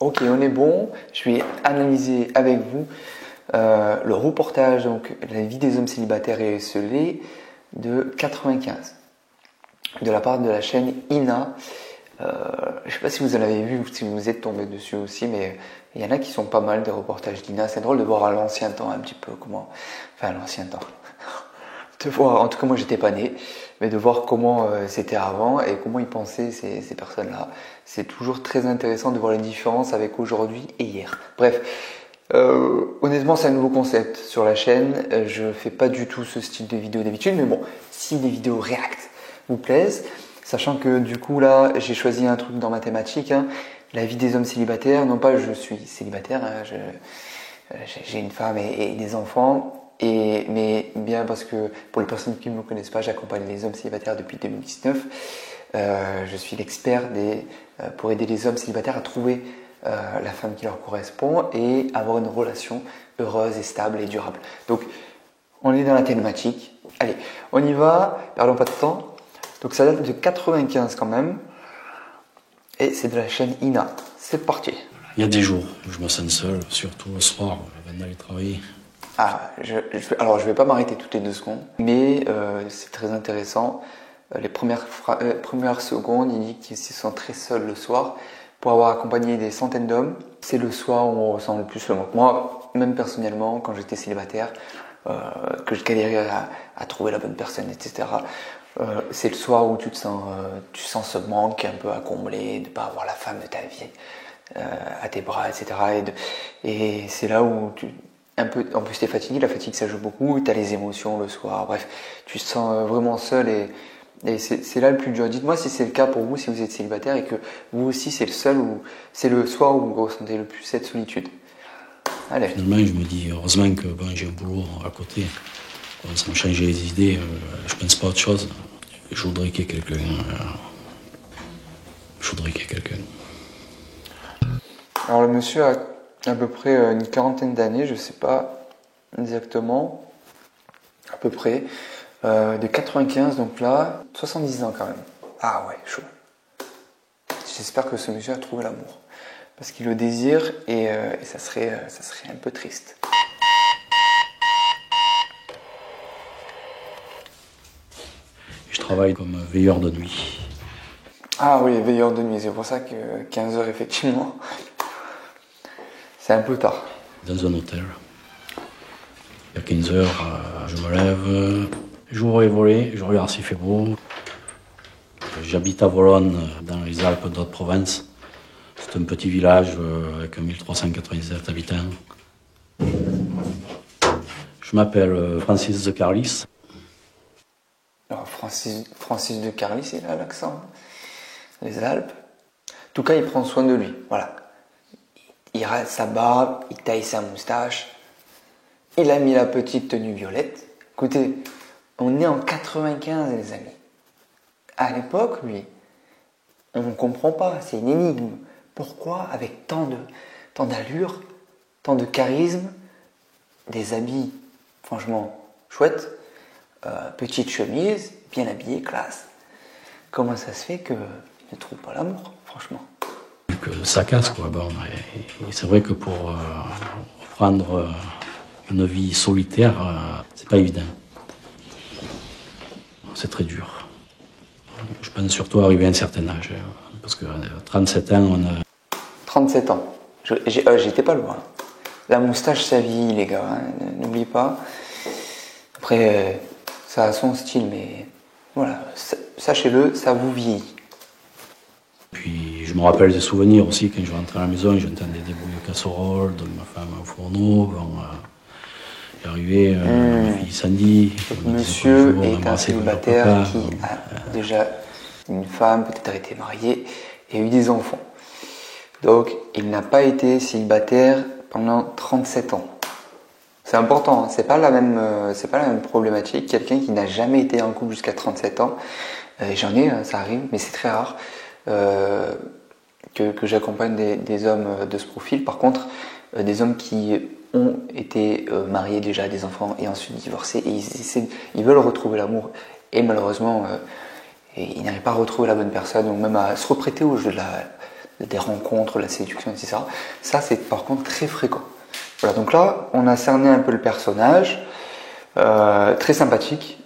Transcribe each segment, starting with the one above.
Ok, on est bon. Je vais analyser avec vous le reportage, donc la vie des hommes célibataires et esselés de 95, de la part de la chaîne INA. Je ne sais pas si vous en avez vu ou si vous êtes tombé dessus aussi, mais il y en a qui sont pas mal des reportages d'INA. C'est drôle de voir à l'ancien temps un petit peu comment, enfin à l'ancien temps, de voir, en tout cas moi j'étais pas né, mais de voir comment c'était avant et comment ils pensaient ces personnes-là. C'est toujours très intéressant de voir les différences avec aujourd'hui et hier. Bref, honnêtement c'est un nouveau concept sur la chaîne. Je fais pas du tout ce style de vidéo d'habitude, mais bon, si les vidéos React vous plaisent, sachant que du coup là j'ai choisi un truc dans ma thématique, hein, la vie des hommes célibataires. Non pas je suis célibataire, hein, j'ai une femme et des enfants. Mais bien parce que pour les personnes qui ne me connaissent pas, j'accompagne les hommes célibataires depuis 2019. Je suis l'expert pour aider les hommes célibataires à trouver la femme qui leur correspond et avoir une relation heureuse et stable et durable. Donc on est dans la thématique. Allez, on y va, perdons pas de temps. Donc ça date de 95 quand même. Et c'est de la chaîne INA. C'est parti. Il y a des jours où je me sens seul, surtout le soir, avant d'aller travailler. Alors je vais pas m'arrêter toutes les 2 secondes, mais c'est très intéressant. Les premières secondes, il dit qu'ils se sentent très seuls le soir. Pour avoir accompagné des centaines d'hommes, c'est le soir où on ressent le plus le manque. Moi, même personnellement, quand j'étais célibataire, que je galérais à trouver la bonne personne, etc. C'est le soir où tu sens ce manque un peu à combler, de ne pas avoir la femme de ta vie à tes bras, etc. Et c'est là où en plus t'es fatigué, la fatigue ça joue beaucoup, t'as les émotions le soir, bref, tu te sens vraiment seul et c'est là le plus dur. Dites-moi si c'est le cas pour vous, si vous êtes célibataire et que vous aussi c'est le soir où vous ressentez le plus cette solitude. Allez. Finalement, je me dis heureusement que j'ai un boulot à côté. Ça me change les idées, je pense pas à autre chose. Je voudrais qu'il y ait quelqu'un. Alors le monsieur a à peu près une quarantaine d'années, je sais pas exactement, à peu près, de 95, donc là, 70 ans quand même. Ah ouais, chaud. J'espère que ce monsieur a trouvé l'amour, parce qu'il le désire et ça serait un peu triste. Je travaille comme veilleur de nuit. Ah oui, veilleur de nuit, c'est pour ça que 15h effectivement, c'est un peu tard. Dans un hôtel. À 15h, je me lève, j'ouvre les volets, je regarde s'il fait beau. J'habite à Volonne, dans les Alpes d'Haute-Provence. C'est un petit village avec 1397 habitants. Je m'appelle Francis de Carlis. Alors Francis de Carlis, il a l'accent. Les Alpes. En tout cas, il prend soin de lui. Voilà. Il rase sa barbe, il taille sa moustache. Il a mis la petite tenue violette. Écoutez, on est en 95, les amis. À l'époque, lui, on ne comprend pas, c'est une énigme. Pourquoi, avec tant d'allure, tant de charisme, des habits, franchement, chouettes, petite chemise, bien habillé, classe. Comment ça se fait qu'il ne trouve pas l'amour, franchement? Que ça casse, quoi. Bon, et c'est vrai que pour prendre une vie solitaire, c'est pas évident. C'est très dur. Je pense surtout arriver à un certain âge. Parce que 37 ans, on a... 37 ans. J'étais pas loin. La moustache, ça vieillit, les gars. Hein, n'oubliez pas. Après, ça a son style, mais voilà. Sachez-le, ça vous vieillit. Puis je me rappelle des souvenirs aussi, quand je rentrais à la maison, j'entendais des bruits de casseroles, de ma femme au fourneau. J'arrivais, ma fille Sandy. Monsieur est un célibataire qui a déjà une femme, peut-être a été marié et a eu des enfants. Donc, il n'a pas été célibataire pendant 37 ans. C'est important, hein. C'est pas la même problématique. Quelqu'un qui n'a jamais été en couple jusqu'à 37 ans, j'en ai, ça arrive, mais c'est très rare que j'accompagne des hommes de ce profil. Par contre, des hommes qui ont été mariés déjà, des enfants et ensuite divorcés, et ils veulent retrouver l'amour. Et malheureusement, ils n'arrivent pas à retrouver la bonne personne, ou même à se reprêter au jeu des rencontres, la séduction, etc. Ça, c'est par contre très fréquent. Voilà, donc là, on a cerné un peu le personnage, très sympathique,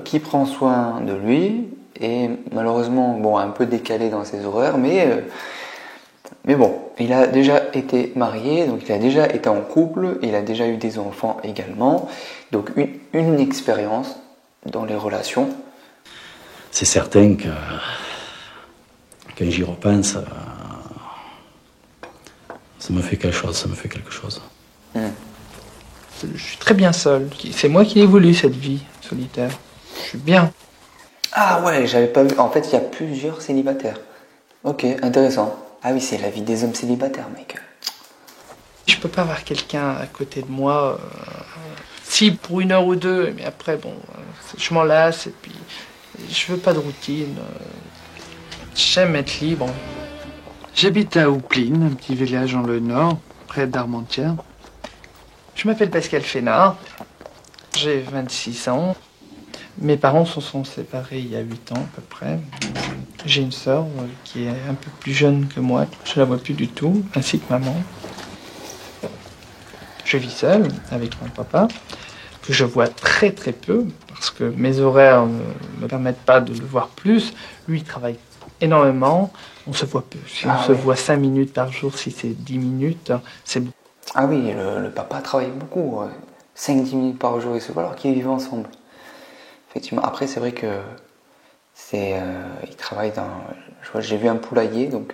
qui prend soin de lui, et malheureusement, bon, un peu décalé dans ses horaires, mais bon, il a déjà été marié, donc il a déjà été en couple, il a déjà eu des enfants également, donc une expérience dans les relations. C'est certain que quand j'y repense, ça me fait quelque chose. Je suis très bien seul. C'est moi qui ai voulu cette vie solitaire. Je suis bien. Ah ouais, j'avais pas vu. En fait, il y a plusieurs célibataires. Ok, intéressant. Ah oui, c'est la vie des hommes célibataires, mec. Je peux pas avoir quelqu'un à côté de moi. Si, pour 1 heure ou 2, mais après, bon, je m'en lasse et puis je veux pas de routine. J'aime être libre. J'habite à Houpline, un petit village dans le nord, près d'Armentières. Je m'appelle Pascal Fénard. J'ai 26 ans. Mes parents se sont séparés il y a 8 ans à peu près. J'ai une sœur qui est un peu plus jeune que moi. Je la vois plus du tout, ainsi que maman. Je vis seul avec mon papa, que je vois très très peu, parce que mes horaires ne me permettent pas de le voir plus. Lui, il travaille énormément. On se voit peu. Si on se voit 5 minutes par jour, si c'est 10 minutes, c'est beaucoup. Ah oui, le papa travaille beaucoup. 5-10 minutes par jour, et se voient alors qu'ils vivent ensemble. Effectivement. Après, c'est vrai que il travaille dans. J'ai vu un poulailler, donc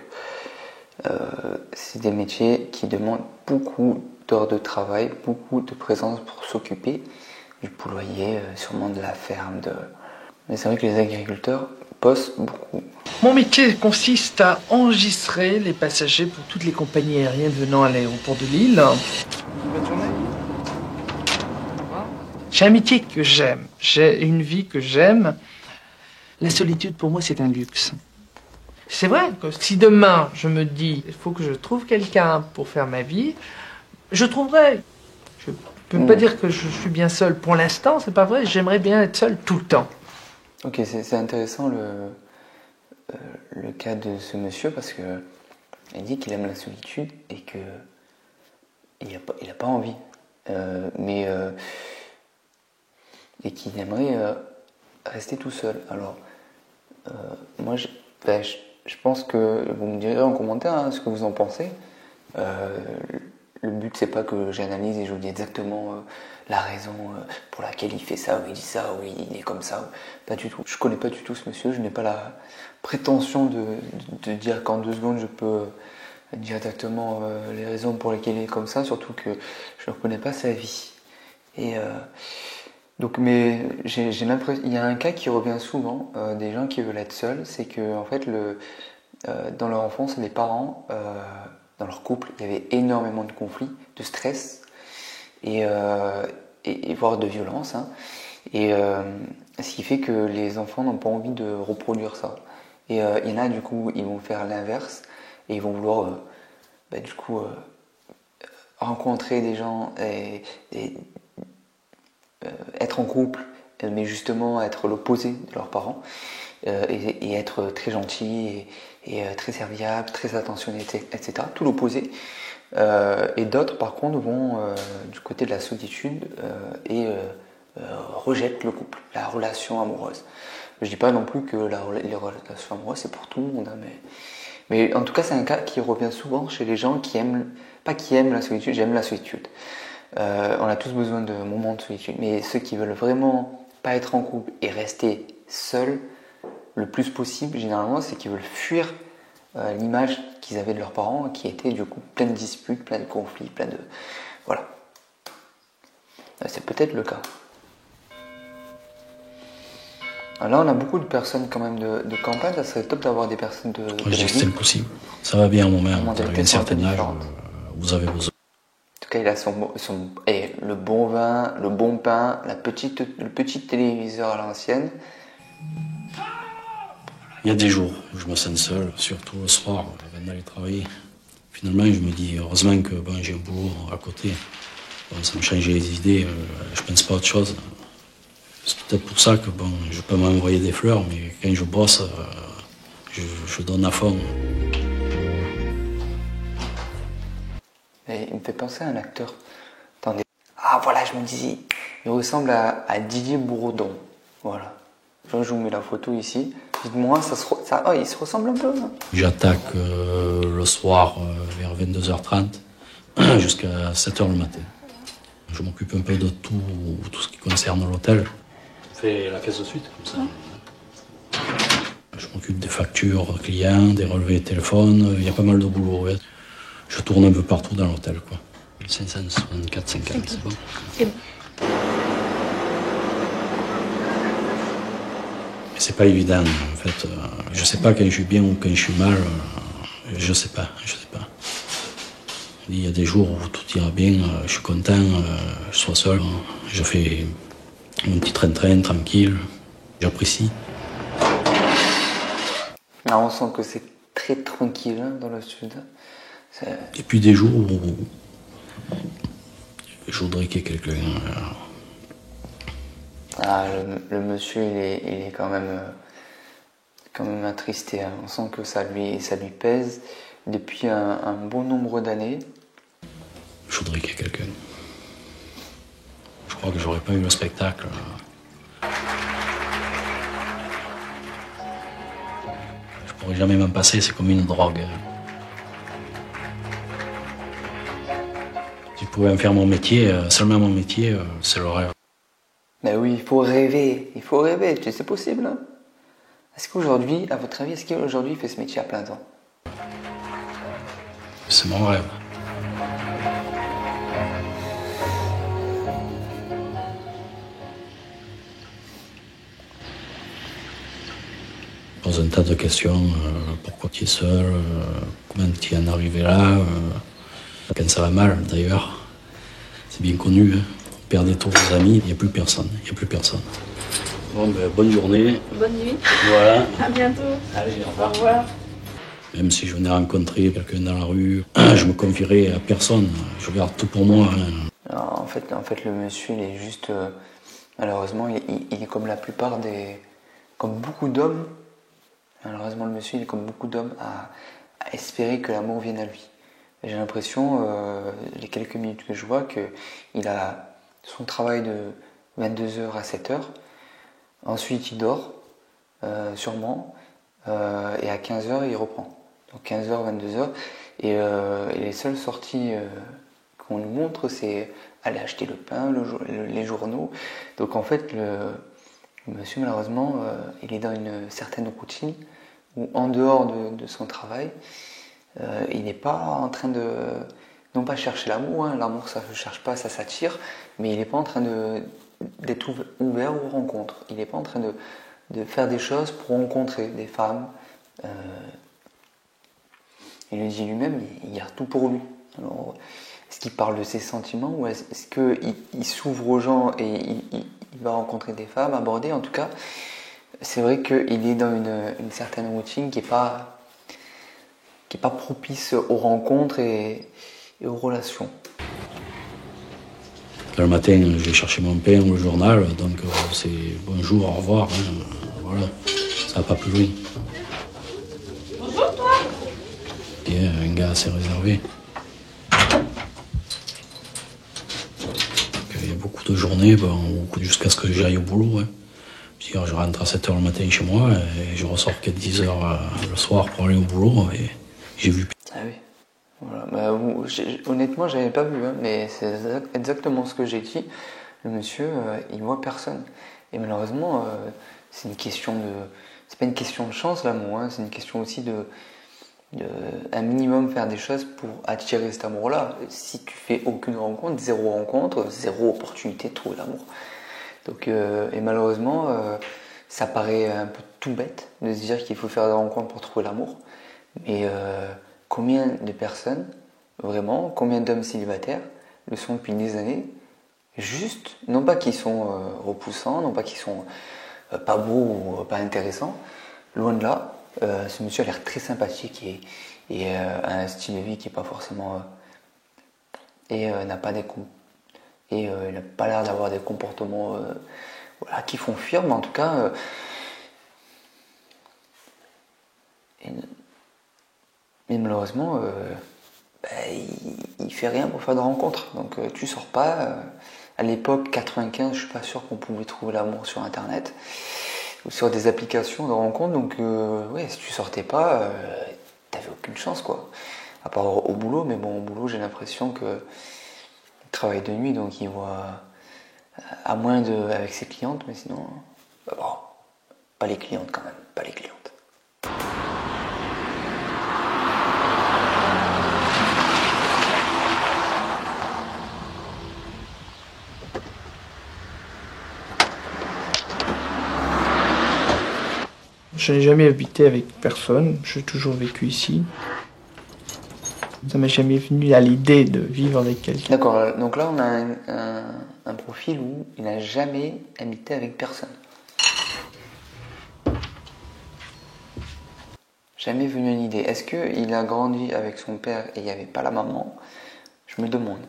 c'est des métiers qui demandent beaucoup d'heures de travail, beaucoup de présence pour s'occuper du poulailler, sûrement de la ferme. Mais c'est vrai que les agriculteurs bossent beaucoup. Mon métier consiste à enregistrer les passagers pour toutes les compagnies aériennes venant à l'aéroport de Lille. Bonne journée. J'ai un métier que j'aime, j'ai une vie que j'aime. La solitude, pour moi, c'est un luxe. C'est vrai que si demain, je me dis, il faut que je trouve quelqu'un pour faire ma vie, je trouverai. Je peux pas dire que je suis bien seul pour l'instant, c'est pas vrai, j'aimerais bien être seul tout le temps. Ok, c'est intéressant le cas de ce monsieur, parce que il dit qu'il aime la solitude et que il a pas envie, et qu'il aimerait rester tout seul. Alors, moi, je pense que vous me direz en commentaire ce que vous en pensez. Le but, c'est pas que j'analyse et je vous dis exactement la raison pour laquelle il fait ça, ou il dit ça, ou il est comme ça. Pas du tout. Je connais pas du tout ce monsieur, je n'ai pas la prétention de dire qu'en 2 secondes je peux dire exactement les raisons pour lesquelles il est comme ça, surtout que je ne connais pas sa vie. Et donc, mais j'ai l'impression, il y a un cas qui revient souvent des gens qui veulent être seuls, c'est que en fait dans leur enfance, les parents dans leur couple, il y avait énormément de conflits, de stress et voire de violence, hein. Et ce qui fait que les enfants n'ont pas envie de reproduire ça. Et il y en a, du coup, ils vont faire l'inverse et ils vont vouloir rencontrer des gens et être en couple, mais justement être l'opposé de leurs parents, et être très gentil et très serviable, très attentionné, etc. Tout l'opposé. Et d'autres, par contre, vont du côté de la solitude et rejettent le couple, la relation amoureuse. Je dis pas non plus que les relations amoureuses c'est pour tout le monde, hein, mais en tout cas c'est un cas qui revient souvent chez les gens qui aiment, pas qui aiment la solitude, j'aime la solitude. On a tous besoin de moments de solitude, mais ceux qui veulent vraiment pas être en couple et rester seuls le plus possible, généralement, c'est qu'ils veulent fuir l'image qu'ils avaient de leurs parents, qui était du coup pleine de disputes, plein de conflits, plein de... Voilà. C'est peut-être le cas. Alors là, on a beaucoup de personnes quand même de campagne, ça serait top d'avoir des personnes de je dis que c'est impossible. Ça va bien, mon mère, avec un certain âge, vous avez besoin. En tout cas, il a le bon vin, le bon pain, le petit téléviseur à l'ancienne. Il y a des jours où je me sens seul, surtout le soir, avant d'aller travailler. Finalement, je me dis, heureusement que j'ai un boulot à côté. Ça me change les idées, je pense pas à autre chose. C'est peut-être pour ça que je peux m'envoyer des fleurs, mais quand je bosse, je donne à fond. Et il me fait penser à un acteur. Attendez. Ah voilà, je me disais, il ressemble à Didier Bourdon. Voilà. Je vous mets la photo ici. Dites-moi, il se ressemble un peu. Hein. J'attaque le soir vers 22h30 jusqu'à 7h le matin. Je m'occupe un peu de tout ce qui concerne l'hôtel. Je fais la caisse de suite, comme ça. Je m'occupe des factures clients, des relevés de téléphone. Il y a pas mal de boulot. Ouais. Je tourne un peu partout dans l'hôtel, quoi. 564,50, c'est bon. C'est bon. Mais c'est pas évident, en fait. Je sais pas quand je suis bien ou quand je suis mal. Je sais pas. Il y a des jours où tout ira bien, je suis content, je sois seul. Je fais mon petit train-train, tranquille. J'apprécie. Alors, on sent que c'est très tranquille hein, dans le sud. Et puis des jours où je voudrais qu'il y ait quelqu'un. Ah, le monsieur, il est quand même attristé. Hein. On sent que ça lui pèse depuis un bon nombre d'années. Je voudrais qu'il y ait quelqu'un. Je crois que j'aurais pas eu le spectacle. Je pourrais jamais m'en passer, c'est comme une drogue. Si je pouvais en faire mon métier, seulement mon métier, c'est le rêve. Mais oui, il faut rêver, c'est possible. Hein. Est-ce qu'aujourd'hui, à votre avis, il fait ce métier à plein temps? C'est mon rêve. Je pose un tas de questions. Pourquoi tu es seul? Comment tu en es arrivé là? Quand ça va mal, d'ailleurs. C'est bien connu. Hein. On perd des tours des amis, il n'y a plus personne. Bon, ben, bonne journée. Bonne nuit. Voilà. À bientôt. Allez, au revoir. Au revoir. Même si je venais rencontrer quelqu'un dans la rue, je me confierais à personne. Je garde tout pour moi. Hein. Alors, en fait, le monsieur, il est juste... malheureusement, il est comme la plupart des... Comme beaucoup d'hommes. Malheureusement, le monsieur, il est comme beaucoup d'hommes à espérer que l'amour vienne à lui. J'ai l'impression, les quelques minutes que je vois, qu'il a son travail de 22h à 7h. Ensuite, il dort, sûrement. Et à 15h, il reprend. Donc 15h, 22h. Et les seules sorties qu'on nous montre, c'est aller acheter le pain, les journaux. Donc en fait, le monsieur, malheureusement, il est dans une certaine routine où, en dehors de son travail, il n'est pas en train de... Non pas chercher l'amour, hein. L'amour ça ne se cherche pas, ça s'attire, mais il n'est pas en train d'être ouvert aux rencontres. Il n'est pas en train de faire des choses pour rencontrer des femmes. Il le dit lui-même, il garde tout pour lui. Alors, est-ce qu'il parle de ses sentiments ou est-ce qu'il s'ouvre aux gens et il va rencontrer des femmes, aborder? En tout cas, c'est vrai qu'il est dans une certaine routine qui n'est pas propice aux rencontres et aux relations. Le matin, je vais chercher mon pain, le journal, donc c'est bonjour, au revoir. Hein, voilà, ça va pas plus loin. Bonjour toi. Et un gars assez réservé. Donc, il y a beaucoup de journées, jusqu'à ce que j'aille au boulot. Hein. Puis, je rentre à 7h le matin chez moi et je ressors qu'à 10h le soir pour aller au boulot. Et j'ai vu. Ah oui. Voilà. Honnêtement, j'avais pas vu, hein, mais c'est exactement ce que j'ai dit. Le monsieur, il voit personne. Et malheureusement, c'est pas une question de chance l'amour, hein, c'est une question aussi de un minimum faire des choses pour attirer cet amour-là. Si tu fais aucune rencontre, zéro opportunité de trouver l'amour. Donc, et malheureusement, ça paraît un peu tout bête de se dire qu'il faut faire des rencontres pour trouver l'amour. Mais combien de personnes, vraiment, combien d'hommes célibataires le sont depuis des années, juste, non pas qu'ils sont repoussants, non pas qu'ils sont pas beaux ou pas intéressants, loin de là, ce monsieur a l'air très sympathique et a un style de vie qui n'est pas forcément... et n'a pas des et il n'a pas l'air d'avoir des comportements voilà, qui font fuir, mais en tout cas... mais malheureusement, il fait rien pour faire de rencontres. Donc tu sors pas. À l'époque, 95, je suis pas sûr qu'on pouvait trouver l'amour sur Internet ou sur des applications de rencontres. Donc ouais, si tu sortais pas, t'avais aucune chance quoi. À part au boulot, mais bon, au boulot, j'ai l'impression que il travaille de nuit, donc il voit à moins avec ses clientes, mais sinon, bon, pas les clientes quand même, pas les clientes. Je n'ai jamais habité avec personne, j'ai toujours vécu ici. Ça m'est jamais venu à l'idée de vivre avec quelqu'un. D'accord, donc là on a un profil où il n'a jamais habité avec personne. Jamais venu une idée. Est-ce qu'il a grandi avec son père et il n'y avait pas la maman? Je me demande.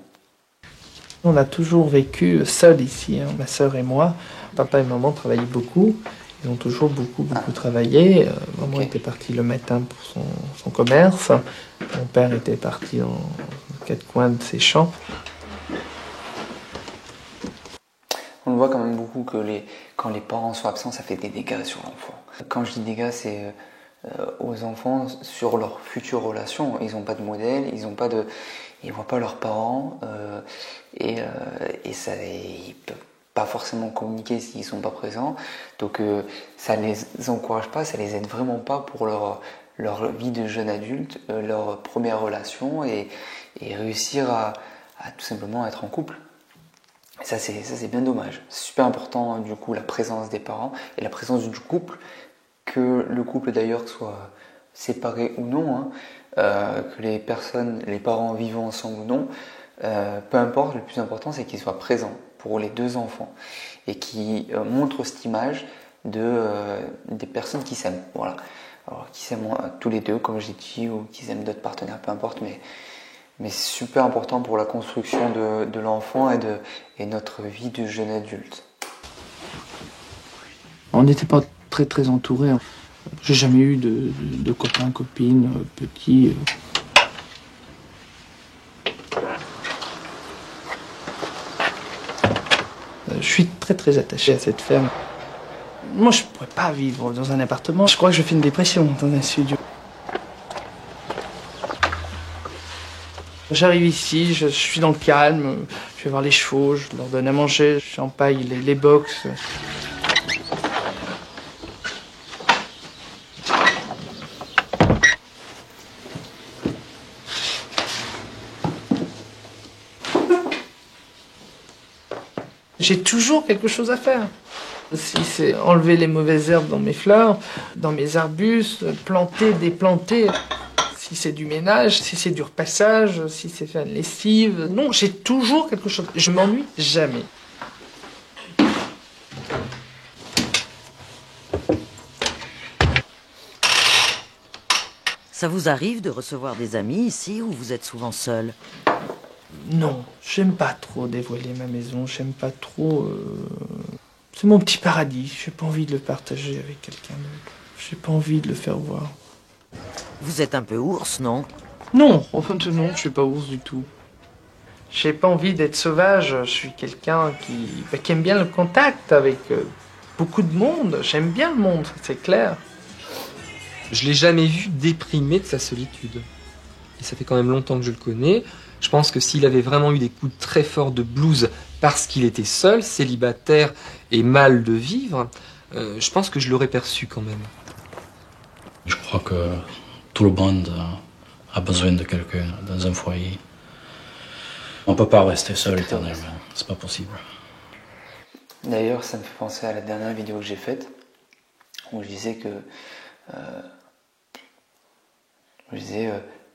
On a toujours vécu seul ici, hein, ma sœur et moi. Papa et maman travaillaient beaucoup. Ils ont toujours beaucoup travaillé. Maman était partie le matin pour son commerce. Mon père était parti dans les quatre coins de ses champs. On le voit quand même beaucoup que quand les parents sont absents, ça fait des dégâts sur l'enfant. Quand je dis dégâts, c'est aux enfants sur leur future relation. Ils n'ont pas de modèle, ils voient pas leurs parents et ça, ils peuvent pas forcément communiquer s'ils sont pas présents. Donc ça les encourage pas, ça les aide vraiment pas pour leur vie de jeune adulte, leur première relation et réussir à tout simplement être en couple. Et ça c'est bien dommage. C'est super important du coup la présence des parents et la présence du couple, que le couple d'ailleurs soit séparé ou non, hein, que les parents vivent ensemble ou non, peu importe, le plus important c'est qu'ils soient présents pour les deux enfants et qui montrent cette image des personnes qui s'aiment. Voilà. Alors, qui s'aiment tous les deux, comme j'ai dit, ou qui aiment d'autres partenaires, peu importe, mais c'est super important pour la construction de l'enfant et notre vie de jeune adulte. On n'était pas très entourés. J'ai jamais eu de copains, copines, petits. Je suis très attaché à cette ferme. Moi, je pourrais pas vivre dans un appartement. Je crois que je fais une dépression dans un studio. J'arrive ici, je suis dans le calme, je vais voir les chevaux, je leur donne à manger, j'empaille les box. J'ai toujours quelque chose à faire. Si c'est enlever les mauvaises herbes dans mes fleurs, dans mes arbustes, planter, déplanter, si c'est du ménage, si c'est du repassage, si c'est faire une lessive. Non, j'ai toujours quelque chose. Je m'ennuie jamais. Ça vous arrive de recevoir des amis ici ou vous êtes souvent seul? Non, j'aime pas trop dévoiler ma maison, j'aime pas trop... C'est mon petit paradis, j'ai pas envie de le partager avec quelqu'un d'autre. J'ai pas envie de le faire voir. Vous êtes un peu ours, non? Non, enfin non, je suis pas ours du tout. J'ai pas envie d'être sauvage, je suis quelqu'un qui aime bien le contact avec beaucoup de monde. J'aime bien le monde, c'est clair. Je l'ai jamais vu déprimé de sa solitude. Et ça fait quand même longtemps que je le connais. Je pense que s'il avait vraiment eu des coups très forts de blues parce qu'il était seul, célibataire et mal de vivre, je pense que je l'aurais perçu quand même. Je crois que tout le monde a besoin de quelqu'un dans un foyer. On ne peut pas rester seul éternellement, c'est pas possible. D'ailleurs, ça me fait penser à la dernière vidéo que j'ai faite, où je disais que...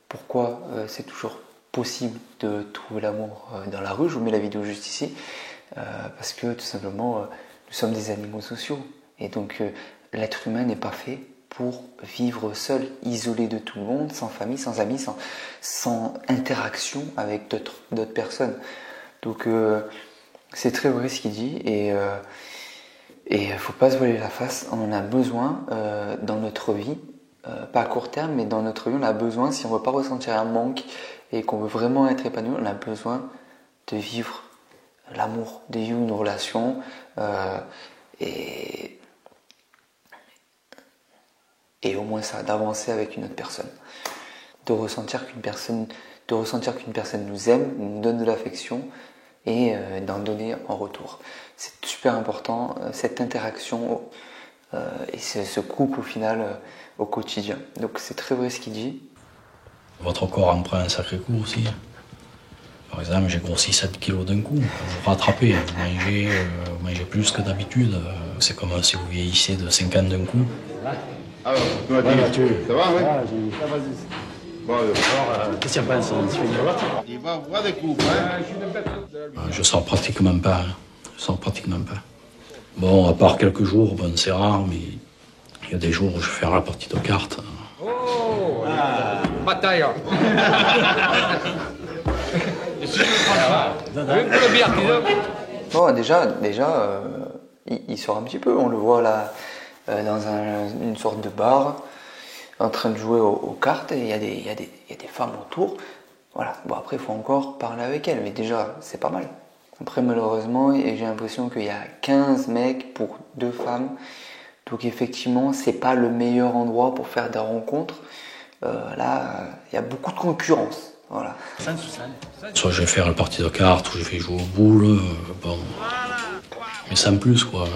pourquoi c'est toujours possible de trouver l'amour dans la rue. Je vous mets la vidéo juste ici, parce que tout simplement, nous sommes des animaux sociaux. Et donc, l'être humain n'est pas fait pour vivre seul, isolé de tout le monde, sans famille, sans amis, sans interaction avec d'autres personnes. Donc, c'est très vrai ce qu'il dit, et il ne faut pas se voiler la face. On en a besoin dans notre vie, pas à court terme, mais dans notre vie, on a besoin, si on ne veut pas ressentir un manque et qu'on veut vraiment être épanoui, on a besoin de vivre l'amour, de vivre une relation et au moins ça, d'avancer avec une autre personne, de ressentir qu'une personne nous aime, nous donne de l'affection et d'en donner en retour. C'est super important, cette interaction et ce couple au final au quotidien. Donc c'est très vrai ce qu'il dit. Votre corps en prend un sacré coup aussi. Par exemple, j'ai grossi 7 kilos d'un coup. Vous rattrapez, vous mangez plus que d'habitude. C'est comme si vous vieillissez de 5 ans d'un coup. Alors, comment ça va, ouais? Ça va, vas-y. Bon, alors, Qu'est-ce qu'il y a pas, il va avoir des coups, hein? Je sors pratiquement pas. Bon, à part quelques jours, bon, c'est rare, mais il y a des jours où je fais la partie de cartes. Oh, bataille. Bon, déjà, il sort un petit peu. On le voit là dans une sorte de bar, en train de jouer aux cartes. Et il y a des femmes autour. Voilà. Bon, après, il faut encore parler avec elles, mais déjà, c'est pas mal. Après, malheureusement, j'ai l'impression qu'il y a 15 mecs pour 2 femmes. Donc, effectivement, c'est pas le meilleur endroit pour faire des rencontres. Là, il y a beaucoup de concurrence. Voilà. Soit je vais faire la partie de cartes, ou je vais jouer aux boules, bon. Mais sans plus, quoi.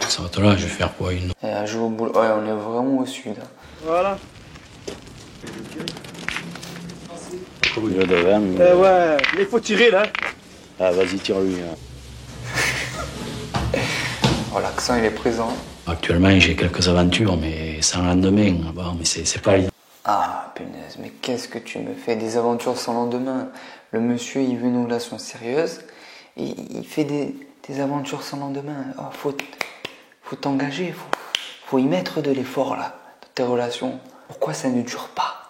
Ça va être là, je vais faire quoi, une... Jouer aux boules, ouais, on est vraiment au sud. Voilà. Il a de 20. Ouais, mais il faut tirer là. Ah, vas-y, tire-lui. Oh, l'accent, il est présent. Actuellement, j'ai quelques aventures, mais sans lendemain. Bon, mais c'est pas... Ah, punaise, mais qu'est-ce que tu me fais? Des aventures sans lendemain. Le monsieur, il veut une relation sérieuse. Et il fait des aventures sans lendemain. Oh, faut t'engager, faut y mettre de l'effort là, dans tes relations. Pourquoi ça ne dure pas?